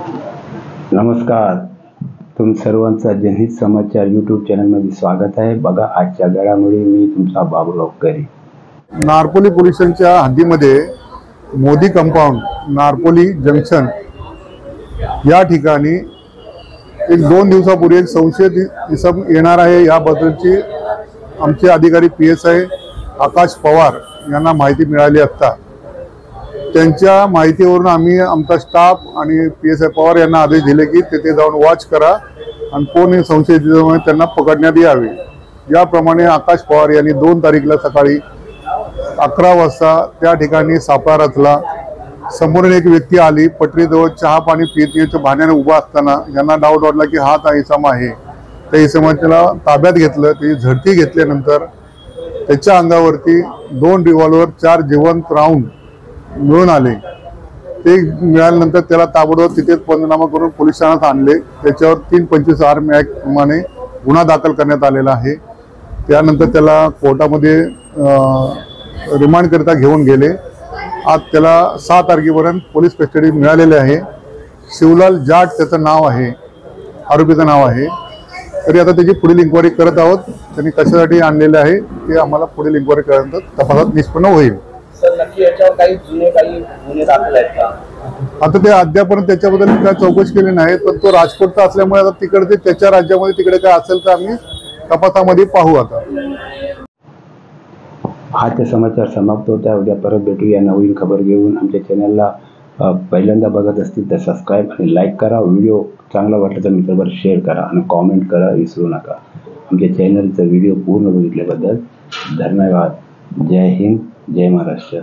नमस्कार, तुम सर्वांचा जनहित समाचार यूट्यूब चॅनलमध्ये स्वागत आहे। बघा आजच्या घडामोडी, मी तुमचा बाबूराव करी। नारपोली पोलीस स्टेशनच्या हद्दीमध्ये मोदी कंपाऊंड नारपोली जंक्शन या ठिकाणी एक 2 दिवसापूर्वी एक संशयित इसम येणार आहे याबद्दलची आमचे अधिकारी PSI आकाश पवार यांना माहिती मिळाली असता त्यांच्या माहितीवरून आम्ही आमचा स्टाफ आणि PSI पवार यांना आदेश दिले की तेथे जाऊन वॉच करा आणि कोण संशयित त्यांना पकडण्यात यावे। याप्रमाणे आकाश पवार यांनी 2 तारीखला सकाळी 11 वाजता त्या ठिकाणी सापळा रचला। समोरून एक व्यक्ती आली, पटरीजवळ चहा पाणी पिण्याच्या बहाण्याने उभा असताना यांना डाऊट वाटला की हा इसम आहे। त्या इसमाने त्याला ताब्यात घेतलं। त्याची झडती घेतल्यानंतर त्याच्या अंगावरती 2 रिव्हॉल्वर 4 जिवंत राऊंड मिळून आले। ते मिळाल्यानंतर त्याला ताबडतोब तिथेच पंचनामा करून पोलीस ठाण्यात आणले। त्याच्यावर 325 आर्म ॲक्ट प्रमाणे गुन्हा दाखल करण्यात आलेला आहे। त्यानंतर त्याला कोर्टामध्ये रिमांड करिता घेऊन गेले। आज त्याला 6 तारखेपर्यंत पोलीस कस्टडी मिळालेली आहे। शिवलाल जाट त्याचं नाव आहे, आरोपीचं नाव आहे। तरी आता त्याची पुढील इन्क्वायरी करत आहोत। त्यांनी कशासाठी आणलेले आहे ते आम्हाला पुढील इन्क्वायरी केल्यानंतर तपासात निष्पन्न होईल। नक्की याच्यावर काही गुन्हे दाखल आहेत का? आता ते अद्यापर्यंत त्याच्याबद्दल काय चौकशी केली नाही, पण तो राजकोटचा असल्यामुळे आता तिकडे त्याच्या राज्यामध्ये तिकडे काय असेल तर आम्ही तपासामध्ये पाहू। आता आजचा समाचार समाप्त होता। उद्या परत भेटूया नवीन खबर घेऊन। आमच्या चॅनलला पहिल्यांदा बघत असतील तर सबस्क्राईब आणि लाईक करा। व्हिडिओ चांगला वाटला तर मित्रांवर शेअर करा आणि कॉमेंट करा विसरू नका। आमच्या चॅनलचा व्हिडिओ पूर्ण बघितल्याबद्दल धन्यवाद। जय हिंद, जय महाराष्ट्र।